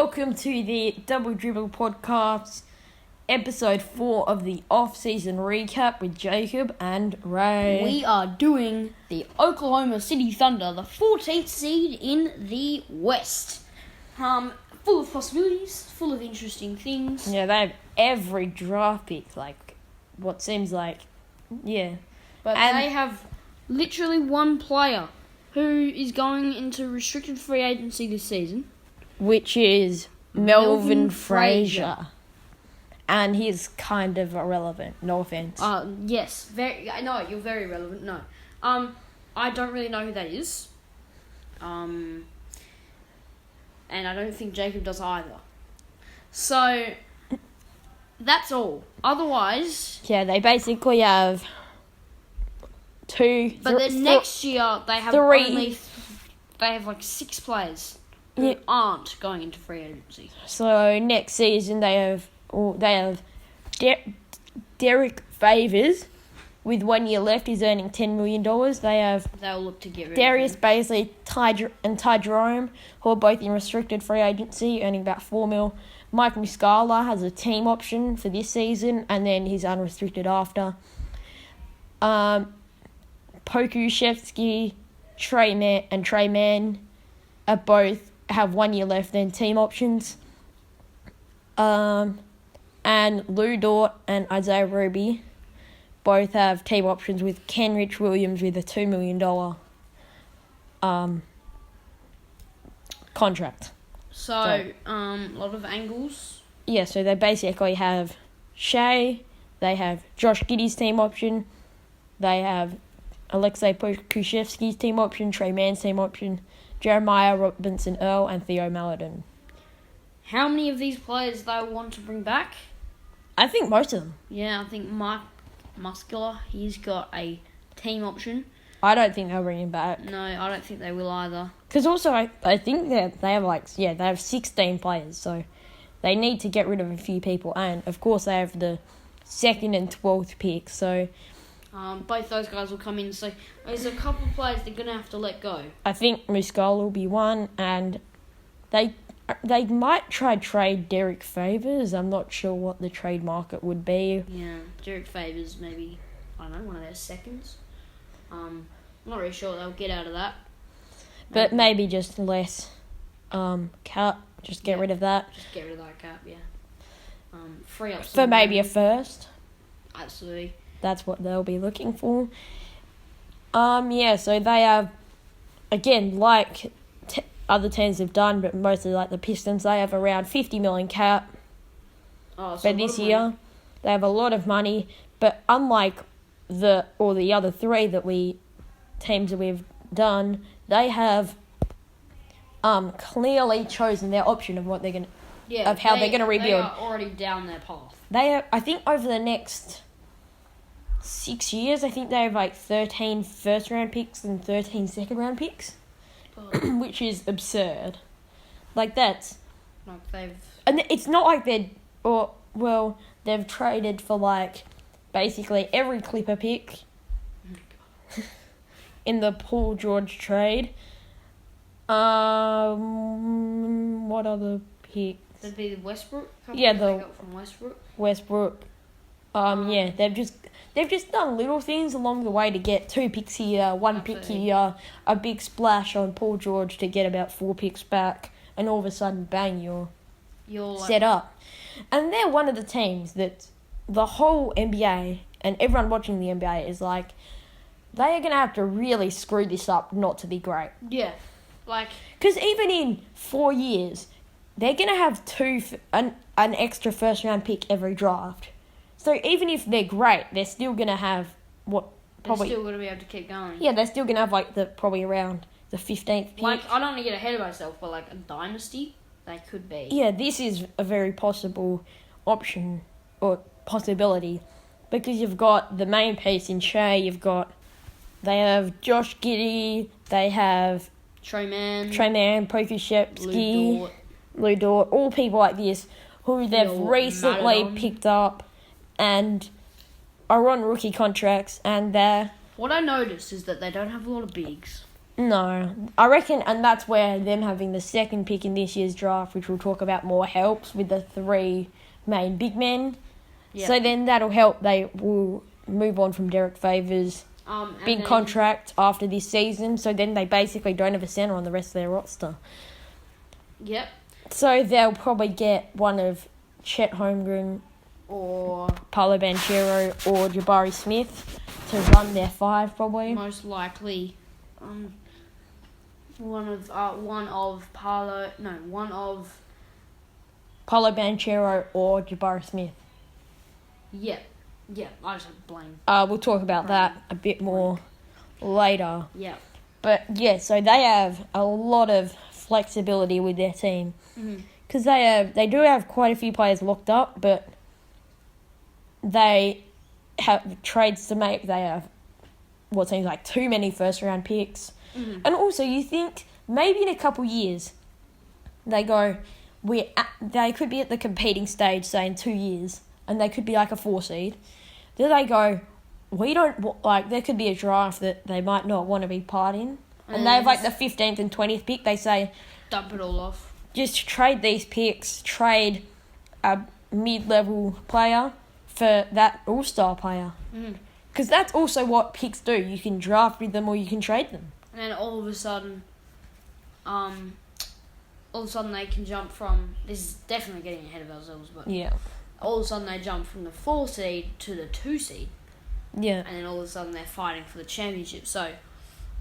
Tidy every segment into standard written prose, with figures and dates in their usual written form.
welcome to the Double Dribble Podcast, episode 4 of the off-season recap with Jacob and Ray. We are doing the Oklahoma City Thunder, the 14th seed in the West. Full of possibilities, full of interesting things. Yeah, they have every draft pick, like, what seems like, yeah. But they have literally one player who is going into restricted free agency this season. Which is Melvin Frazier. And he's kind of irrelevant, no offense. Yes, I know, you're very relevant, no. I don't really know who that is. And I don't think Jacob does either. So, that's all. Otherwise... Yeah, they basically have next year, they have they have like 6 players who aren't going into free agency. So, next season, they have Derek Favors, with 1 year left, he's earning $10 million. They'll look to get rid Darius of him. Baisley and Ty Jerome, who are both in restricted free agency, earning about $4 million. Mike Muscala has a team option for this season, and then he's unrestricted after. Pokuševski, Trey Mann are both have 1 year left, then team options. And Lou Dort and Isaiah Roby both have team options with Kenrich Williams with a $2 million contract. So, a lot of angles. Yeah, so they basically have Shea, they have Josh Giddey's team option, they have Alexei Pokuševski's team option, Trey Mann's team option, Jeremiah Robinson-Earl, and Theo Maledon. How many of these players they want to bring back? I think most of them. Yeah, I think Mike Muscular, he's got a team option. I don't think they'll bring him back. No, I don't think they will either. Because also, I think that they have 16 players, so they need to get rid of a few people. And, of course, they have the 2nd and 12th pick, so... both those guys will come in, so there's a couple of players they're going to have to let go. I think Muscala will be one, and they might try trade Derek Favors. I'm not sure what the trade market would be. Yeah, Derek Favors, maybe, I don't know, one of their seconds. I'm not really sure what they'll get out of that. But maybe just less cap. Just get rid of that. Just get rid of that cap, yeah. Free up for maybe a first. Absolutely. That's what they'll be looking for. Yeah, so they have, again, like other teams have done, but mostly like the Pistons, they have around $50 million cap for this year. They have a lot of money, but unlike the other three teams that we've done, they have clearly chosen their option of what they're going how they're going to rebuild. They are already down their path. I think over the next 6 years, I think they have like 13 first-round picks and 13 second-round picks, which is absurd. Like, that's... And it's not like they've traded for, like, basically every Clipper pick in the Paul George trade. What other picks? That'd be Westbrook? Yeah, they got from Westbrook. Yeah, they've just done little things along the way to get 2 picks here, 1 pick here, a big splash on Paul George to get about 4 picks back, and all of a sudden, bang, you're set up. And they're one of the teams that the whole NBA and everyone watching the NBA is like, they are going to have to really screw this up not to be great. Yeah, like... Because even in 4 years, they're going to have an extra first-round pick every draft. So even if they're great, they're still going to have they're still going to be able to keep going. Yeah, they're still going to have probably around the 15th pick. Like, I don't want to get ahead of myself, but like a dynasty, they could be. Yeah, this is a very possible option or possibility because you've got the main piece in Shea, they have Josh Giddey, they have Trey Mann, Pokuševski, Lou Dort, all people like this who they've recently picked up and are on rookie contracts, and what I noticed is that they don't have a lot of bigs. No, I reckon, and that's where them having the second pick in this year's draft, which we'll talk about more, helps with the 3 main big men. Yeah. So then that'll help. They will move on from Derek Favors' big contract after this season. So then they basically don't have a centre on the rest of their roster. Yep. So they'll probably get one of Chet Holmgren Or Paolo Banchero or Jabari Smith to run their 5 probably. most likely, one of Paolo Banchero or Jabari Smith. Yeah, I just have blame. We'll talk about that a bit more later. Yeah. But yeah, so they have a lot of flexibility with their team because they do have quite a few players locked up, but they have trades to make. They have what seems like too many first round picks, and also you think maybe in a couple years they go, they could be at the competing stage, say in 2 years. And they could be like a 4 seed. Then they go, there could be a draft that they might not want to be part in. And they have like the 15th and 20th pick. They say, dump it all off. Just trade these picks, trade a mid-level player for that all-star player. Because that's also what picks do. You can draft with them or you can trade them. And then all of a sudden they can jump from, this is definitely getting ahead of ourselves, but yeah. All of a sudden they jump from the 4 seed to the 2 seed. Yeah. And then all of a sudden they're fighting for the championship. So,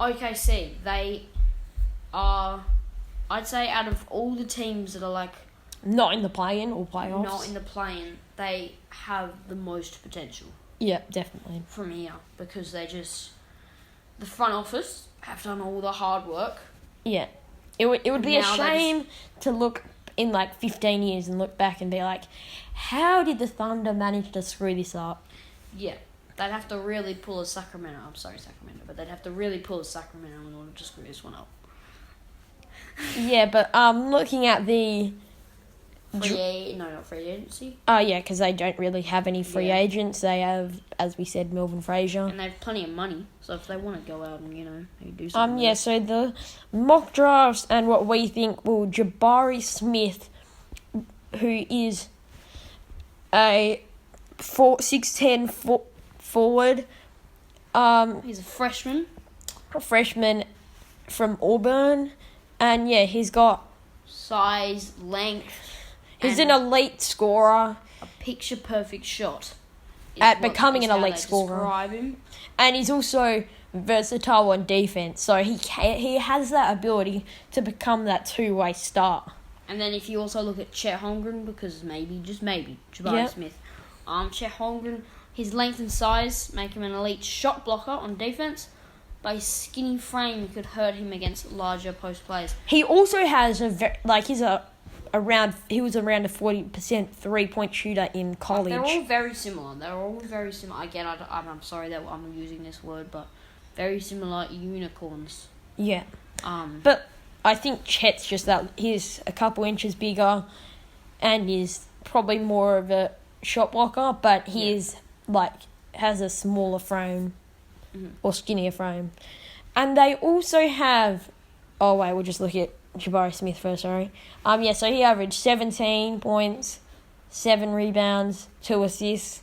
OKC, they are, I'd say out of all the teams that are like... Not in the play-in or playoffs. Not in the play-in, they have the most potential. Yeah, definitely. From here. Because they just... The front office have done all the hard work. Yeah. It would be a shame to look in like 15 years and look back and be like, how did the Thunder manage to screw this up? Yeah. They'd have to really pull a Sacramento. I'm sorry, Sacramento. But they'd have to really pull a Sacramento in order to screw this one up. Yeah, but looking at the... Not free agency. Yeah, because they don't really have any free agents. They have, as we said, Melvin Frazier. And they have plenty of money. So if they want to go out and, maybe do something. Yeah, so the mock drafts and what we think will Jabari Smith, who is a 6'10" forward. He's a freshman. A freshman from Auburn. And yeah, he's got size, length. He's an elite scorer. A picture-perfect shot. At becoming an elite scorer. Describe him. And he's also versatile on defense. So he has that ability to become that two-way star. And then if you also look at Chet Holmgren, because just maybe, Jabari Smith. Chet Holmgren, his length and size make him an elite shot blocker on defense. But his skinny frame could hurt him against larger post players. He also has he was around a 40% 3-point shooter in college. They're all very similar. Again, I'm sorry that I'm using this word, but very similar unicorns. Yeah. But I think Chet's just that he's a couple inches bigger and is probably more of a shot blocker, but he is has a smaller frame or skinnier frame. And they also have we'll just look at Jabari Smith first, sorry. So he averaged 17 points, 7 rebounds, 2 assists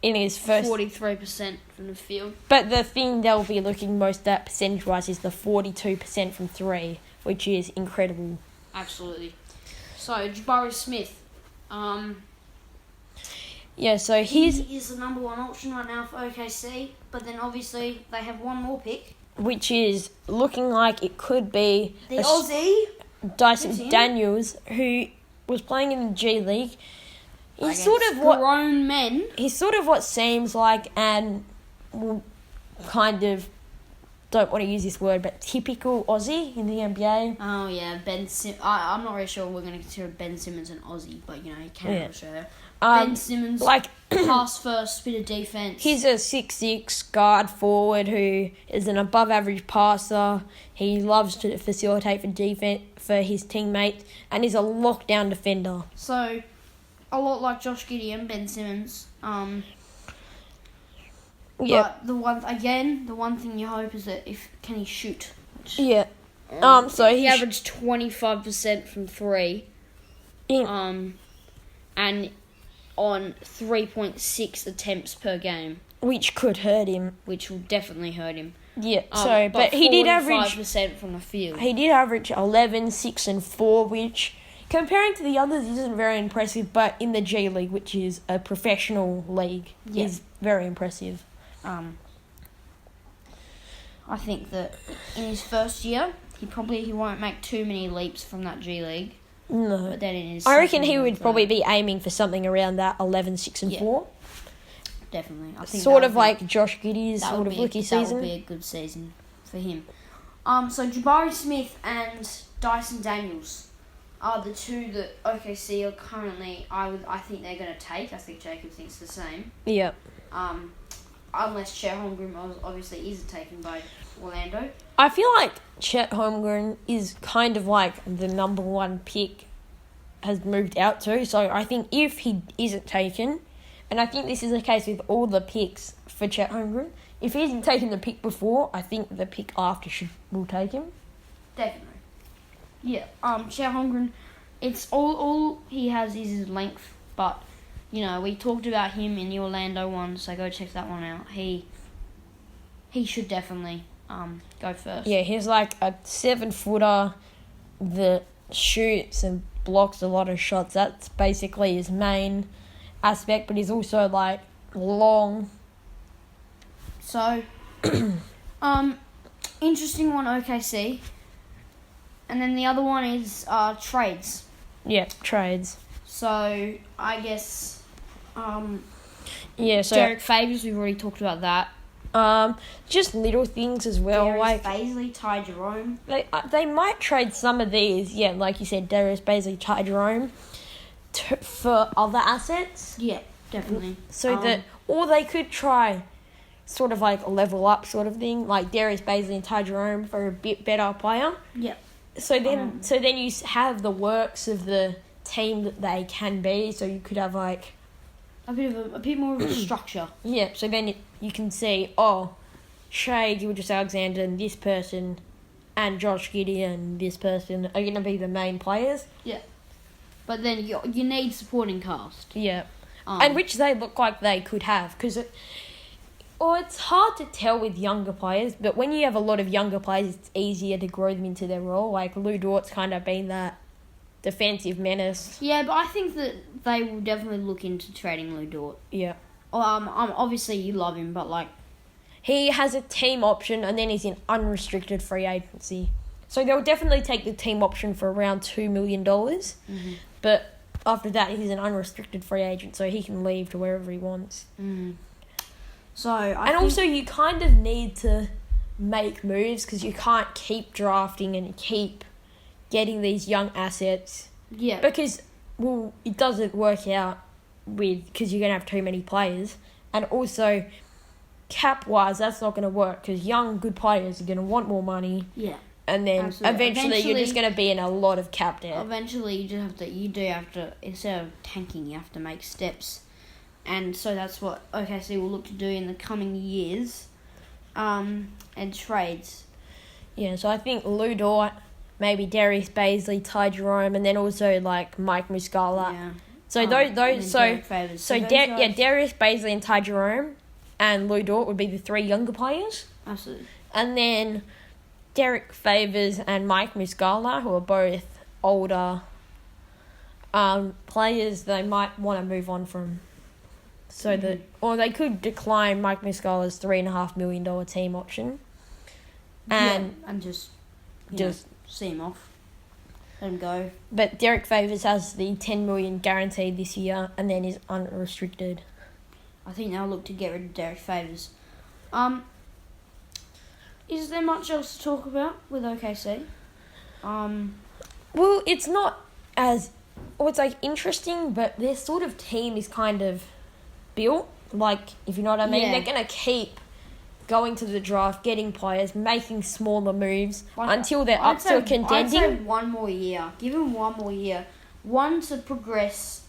in his first... 43% from the field. But the thing they'll be looking most at percentage-wise is the 42% from 3, which is incredible. Absolutely. So, Jabari Smith, so he is the number 1 option right now for OKC, but then obviously they have one more pick. Which is looking like it could be... The Aussie. Dyson Daniels, who was playing in the G League. He's grown men. He's sort of what seems like kind of, don't want to use this word, but typical Aussie in the NBA. Oh, yeah, I'm not really sure we're going to consider Ben Simmons an Aussie, but, he can Australia. Ben Simmons, pass first, bit of defense. He's a 6'6" guard forward who is an above-average passer. He loves to facilitate for his teammates, and is a lockdown defender. So, a lot like Josh Giddey, Ben Simmons. But the one thing you hope is that can he shoot much. Yeah. So he averaged 25% from 3. And on 3.6 attempts per game. Which could hurt him. Which will definitely hurt him. Yeah, but he did average 5% from the field. He did average 11, 6 and 4, which comparing to the others isn't very impressive, but in the G League, which is a professional league, is very impressive. I think that in his first year, he won't make too many leaps from that G League. No. But then in his I reckon he would probably be aiming for something around that 11, 6 and 4. Definitely. I think sort of like Josh Giddey's sort of rookie season. That would be a good season for him. So Jabari Smith and Dyson Daniels are the two that OKC are currently, I think they're going to take. I think Jacob thinks the same. Yeah. Unless Chet Holmgren obviously is taken by Orlando. I feel like Chet Holmgren is kind of like the number 1 pick has moved out to. So I think if he isn't taken, and I think this is the case with all the picks for Chet Holmgren, if he isn't taken the pick before, I think the pick after will take him. Definitely. Yeah. Chet Holmgren, it's all he has is his length, but we talked about him in the Orlando one, so go check that one out. He should definitely go first. Yeah, he's like a 7-footer that shoots and blocks a lot of shots. That's basically his main aspect, but he's also like long. So, interesting one, OKC. And then the other one is trades. Yeah, trades. So, I guess so Derek Favors, we've already talked about that. Just little things as well. Darius like Bazley, Ty Jerome. They might trade some of these. Yeah, like you said, Darius Bazley, Ty Jerome, for other assets. Yeah, definitely. Or they could try, sort of like a level up sort of thing, like Darius Bazley and Ty Jerome for a bit better player. Yeah. So then you have the works of the team that they can be. So you could have like a bit more of a structure. Yeah. So then you can see, Shea Gilgeous-Alexander and this person, and Josh Giddey and this person are going to be the main players. Yeah. But then you need supporting cast. Yeah. And which they look like they could have, because it's hard to tell with younger players, but when you have a lot of younger players, it's easier to grow them into their role. Like Lou Dort's kind of been that defensive menace. Yeah, but I think that they will definitely look into trading Lou Dort. Yeah. Obviously you love him, but like he has a team option and then he's in unrestricted free agency. So they'll definitely take the team option for around $2 million. Mm-hmm. But after that, he's an unrestricted free agent, so he can leave to wherever he wants. Mm. Also, you kind of need to make moves because you can't keep drafting and keep getting these young assets. Yeah. Because, it doesn't work out because you're going to have too many players. And also, cap-wise, that's not going to work because young, good players are going to want more money. Yeah. And then eventually you're just going to be in a lot of cap debt. Eventually you do have to, instead of tanking, you have to make steps. And so that's what OKC will look to do in the coming years. And trades. Yeah, so I think Lou Dort, maybe Darius Bazley, Ty Jerome, and then also like Mike Muscala. Yeah. So Darius Bazley and Ty Jerome and Lou Dort would be the 3 younger players. Absolutely. And then Derek Favors and Mike Muscala, who are both older players they might want to move on from. So or they could decline Mike Muscala's $3.5 million team option. And just see him off. Let him go. But Derek Favors has the $10 million guaranteed this year and then is unrestricted. I think they'll look to get rid of Derek Favors. Is there much else to talk about with OKC? Well, it's not as... Well, it's, interesting, but their sort of team is kind of built. If you know what I mean. Yeah. They're going to keep going to the draft, getting players, making smaller moves until they're up to contending. I'd say one more year. Give them one more year. One to progress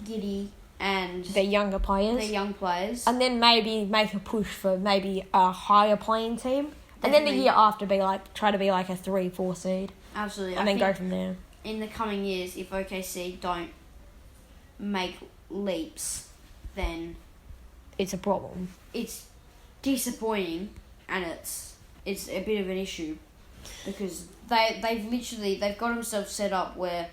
Giddey and... Their younger players. And then maybe make a push for maybe a higher playing team. And then the year after try to be like a 3-4 seed. Absolutely. And then go from there. In the coming years, if OKC don't make leaps, then it's a problem. It's disappointing, and it's a bit of an issue because they've got themselves set up where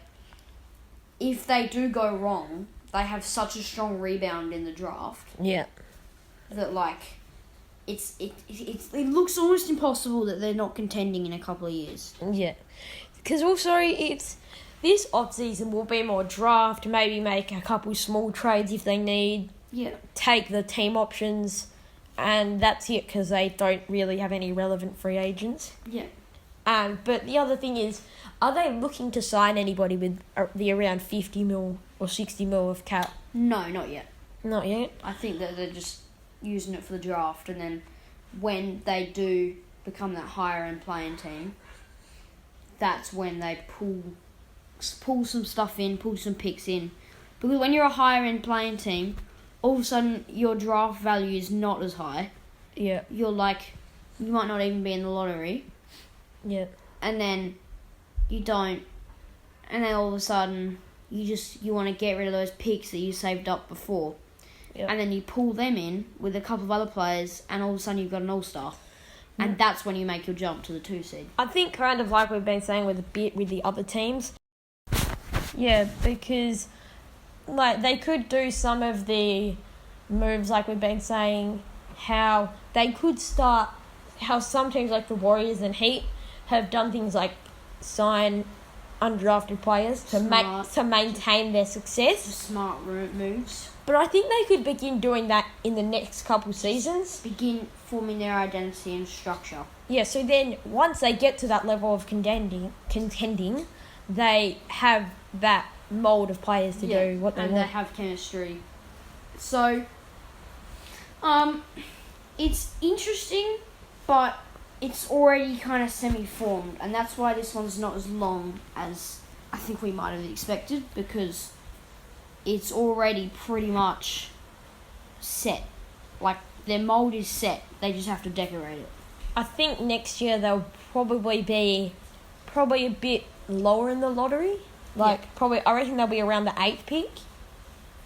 if they do go wrong, they have such a strong rebound in the draft. Yeah. That it looks almost impossible that they're not contending in a couple of years. Yeah, because also this offseason will be more draft, maybe make a couple small trades if they need. Yeah. Take the team options, and that's it because they don't really have any relevant free agents. Yeah. But the other thing is, are they looking to sign anybody with the around 50 mil or 60 mil of cap? No, not yet. Not yet? I think that they're just using it for the draft, and then when they do become that higher end playing team, that's when they pull some stuff in, pull some picks in. Because when you're a higher end playing team, all of a sudden your draft value is not as high. Yeah. You might not even be in the lottery. Yeah. And then you don't, and then all of a sudden you want to get rid of those picks that you saved up before. Yep. And then you pull them in with a couple of other players, and all of a sudden you've got an all-star. And that's when you make your jump to the 2 seed. I think kind of like we've been saying with the other teams. Yeah, because they could do some of the moves like we've been saying, how they could start, how some teams like the Warriors and Heat have done things like sign undrafted players to maintain their success. Smart moves. But I think they could begin doing that in the next couple seasons. Begin forming their identity and structure. Yeah, so then once they get to that level of contending, they have that mould of players to do what they want. And they have chemistry. So, it's interesting, but it's already kind of semi-formed, and that's why this one's not as long as I think we might have expected, because it's already pretty much set. Like, their mould is set. They just have to decorate it. I think next year they'll probably be a bit lower in the lottery. I reckon they'll be around the 8th pick.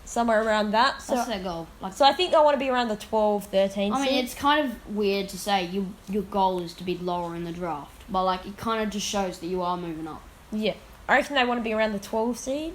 Somewhere around that. So, that's their goal. So I think they'll want to be around the 12, 13 I mean, it's kind of weird to say your goal is to be lower in the draft. But, it kind of just shows that you are moving up. Yeah. I reckon they want to be around the 12 seed.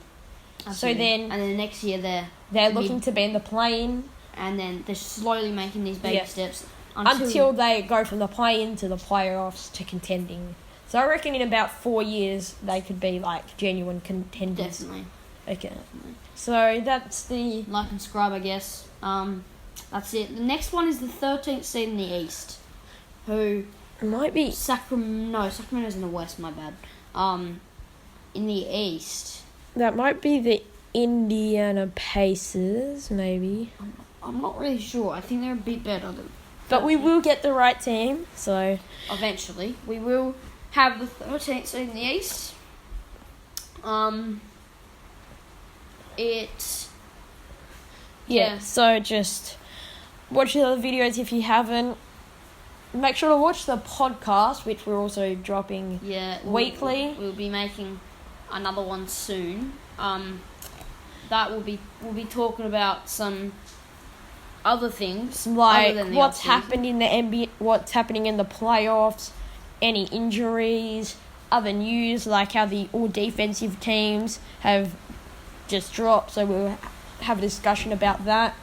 Absolutely. And then next year they're looking to be in the play-in. And then they're slowly making these baby steps. Until they go from the play-in to the playoffs to contending. So I reckon in about 4 years they could be, genuine contenders. Definitely. Okay. Definitely. So that's the... Like and subscribe, I guess. That's it. The next one is the 13th seed in the East. Who... Might be... Sacramento's in the West, my bad. In the East... That might be the Indiana Pacers, maybe. I'm not really sure. I think they're a bit better than... But we will get the right team, so... Eventually. We will have the 13th seed in the East. So just watch the other videos if you haven't. Make sure to watch the podcast, which we're also dropping weekly. We'll be making another one soon. That we'll be talking about some other things, like what's happened in the NBA, what's happening in the playoffs, any injuries, other news, like how the all defensive teams have just dropped. So we'll have a discussion about that.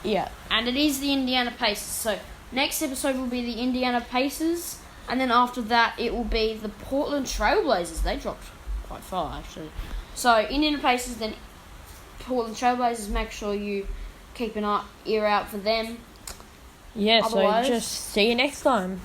Yeah, and it is the Indiana Pacers. So next episode will be the Indiana Pacers, and then after that it will be the Portland Trailblazers. They dropped quite far actually. So Indiana Pacers, then Portland Trailblazers. Make sure you keep an ear out for them. Yeah, so just see you next time.